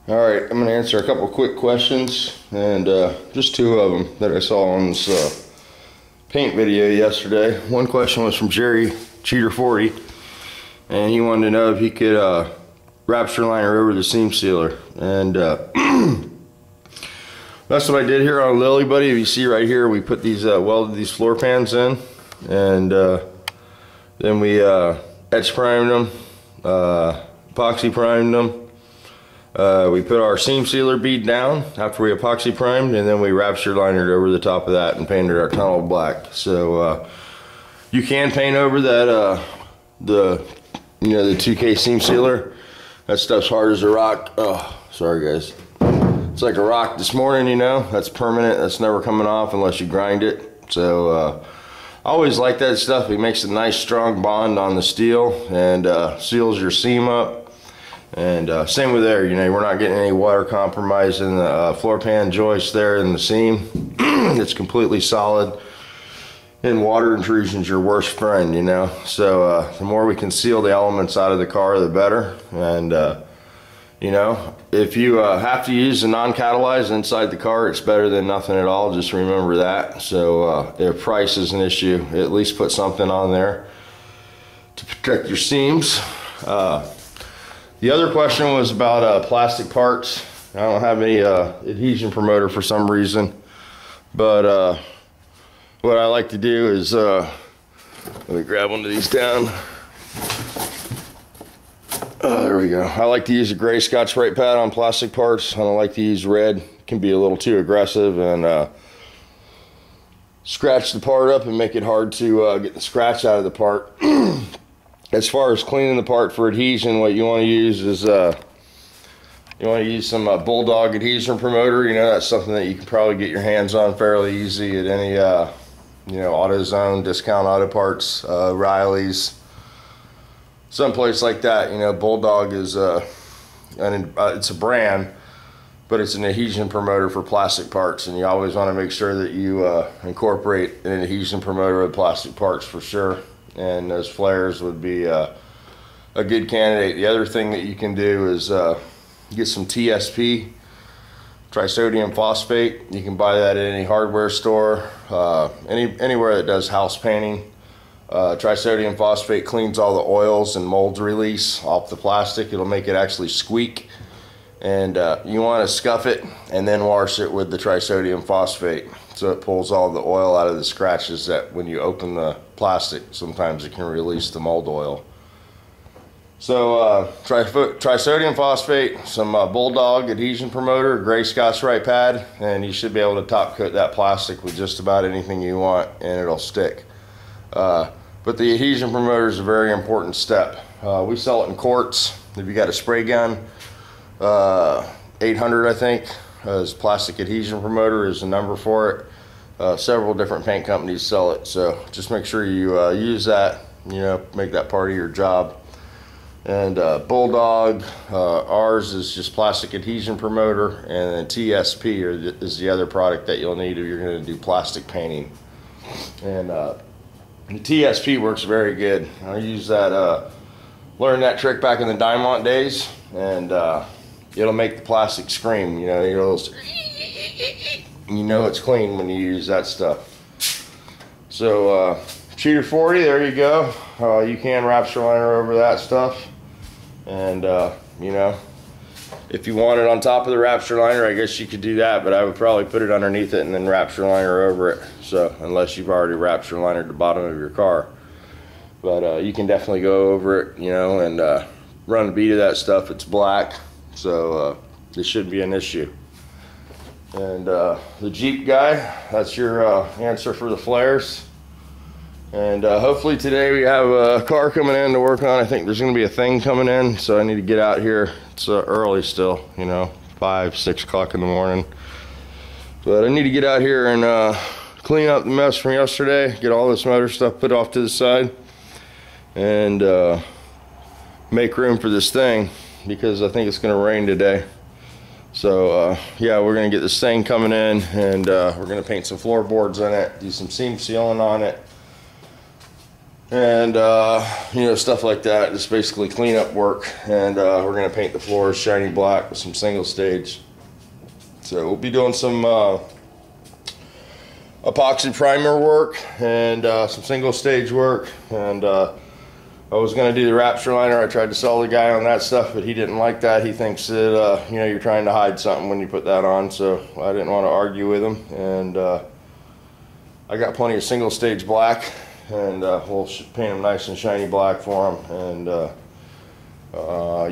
All right, I'm going to answer a couple quick questions, and just two of them that I saw on this paint video yesterday. One question was from Jerry Cheater 40, and he wanted to know if he could rapture liner over the seam sealer. And that's what I did here on Lily Buddy. If you see right here, we put these welded these floor pans in, and then we etch primed them, epoxy primed them. We put our seam sealer bead down after we epoxy primed, and then we rapture linered over the top of that and painted our tunnel black. So you can paint over that the 2K seam sealer. That stuff's hard as a rock. Oh, sorry guys. It's like a rock this morning, that's permanent. That's never coming off unless you grind it. So I always like that stuff. It makes a nice strong bond on the steel and seals your seam up. And same with there, we're not getting any water compromise in the floor pan joist there in the seam. It's completely solid, and water intrusion's your worst friend, So the more we can seal the elements out of the car, the better. And if you have to use a non-catalyzed inside the car, it's better than nothing at all. Just remember that. So if price is an issue, at least put something on there to protect your seams. The other question was about plastic parts. I don't have any adhesion promoter for some reason, but what I like to do is, let me grab one of these down. There we go. I like to use a gray Scotch-Brite pad on plastic parts. I don't like to use red. It can be a little too aggressive and scratch the part up and make it hard to get the scratch out of the part. As far as cleaning the part for adhesion, what you want to use is you want to use some Bulldog adhesion promoter. That's something that you can probably get your hands on fairly easy at any AutoZone, Discount Auto Parts, Riley's, someplace like that. Bulldog is it's a brand, but it's an adhesion promoter for plastic parts, and you always want to make sure that you incorporate an adhesion promoter with plastic parts for sure. And those flares would be a good candidate. The other thing that you can do is get some TSP, trisodium phosphate. You can buy that at any hardware store, anywhere that does house painting. Trisodium phosphate cleans all the oils and molds release off the plastic. It'll make it actually squeak. And you want to scuff it and then wash it with the trisodium phosphate, so it pulls all the oil out of the scratches that when you open the plastic, sometimes it can release the mold oil. So trisodium phosphate, some Bulldog adhesion promoter, gray Scotch-Brite pad, and you should be able to top coat that plastic with just about anything you want, and it'll stick. But the adhesion promoter is a very important step. We sell it in quarts. If you got a spray gun, 800 I think is plastic adhesion promoter is the number for it. Several different paint companies sell it, so just make sure you use that, make that part of your job. And Bulldog, ours is just plastic adhesion promoter, and then TSP is the other product that you'll need if you're going to do plastic painting. And the TSP works very good. I use that, learned that trick back in the Diamond days, and it'll make the plastic scream. It's clean when you use that stuff. So Cheater 40, there you go. You can rapture liner over that stuff, and if you want it on top of the rapture liner, I guess you could do that, but I would probably put it underneath it and then rapture liner over it. So unless you've already rapture linered the bottom of your car, but you can definitely go over it, and run a bead of that stuff. It's black, so this shouldn't be an issue. And the Jeep guy, that's your answer for the flares. And hopefully today we have a car coming in to work on. I think there's going to be a thing coming in, so I need to get out here. It's early still, 5, 6 o'clock in the morning. But I need to get out here and clean up the mess from yesterday, get all this motor stuff put off to the side, and make room for this thing, because I think it's going to rain today. So yeah, we're going to get this thing coming in, and we're going to paint some floorboards on it, do some seam sealing on it, and you know, stuff like that. Just basically cleanup work, and we're gonna paint the floors shiny black with some single stage. So we'll be doing some epoxy primer work and some single stage work, and I was going to do the Rapture liner. I tried to sell the guy on that stuff, but he didn't like that. He thinks that you know, you're trying to hide something when you put that on, so I didn't want to argue with him. And I got plenty of single stage black, and we'll paint him nice and shiny black for him. And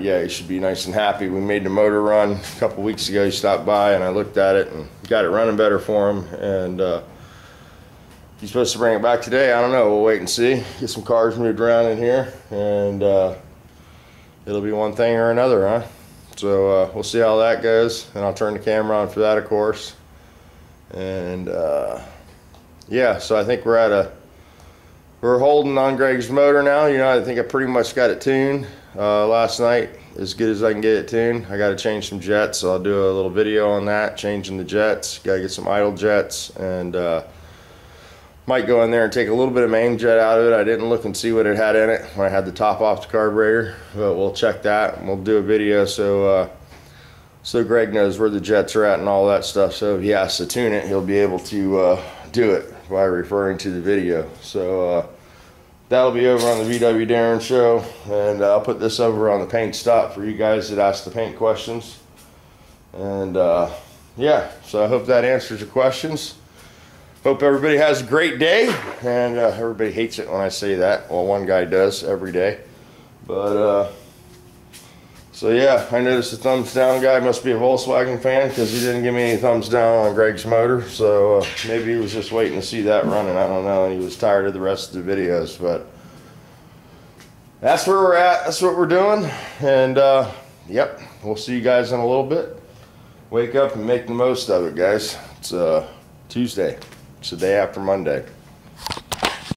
yeah, he should be nice and happy. We made the motor run a couple weeks ago. He stopped by and I looked at it and got it running better for him. And he's supposed to bring it back today. I don't know. We'll wait and see. Get some cars moved around in here, and it'll be one thing or another, huh? So we'll see how that goes, and I'll turn the camera on for that, of course. And yeah, so I think we're holding on Greg's motor now. You know, I think I pretty much got it tuned last night, as good as I can get it tuned. I got to change some jets, so I'll do a little video on that, changing the jets. Got to get some idle jets, and might go in there and take a little bit of main jet out of it. I didn't look and see what it had in it when I had the top off the carburetor, but we'll check that and we'll do a video so Greg knows where the jets are at and all that stuff. So if he has to tune it, he'll be able to do it by referring to the video. So that'll be over on the VW Darren show, and I'll put this over on the paint stop for you guys that ask the paint questions. And yeah, so I hope that answers your questions. Hope everybody has a great day, and everybody hates it when I say that. Well, one guy does every day. But so yeah, I noticed the thumbs down guy must be a Volkswagen fan, because he didn't give me any thumbs down on Greg's motor. So maybe he was just waiting to see that running, I don't know, and he was tired of the rest of the videos. But that's where we're at, that's what we're doing. And yep, we'll see you guys in a little bit. Wake up and make the most of it, guys. It's Tuesday. It's the day after Monday.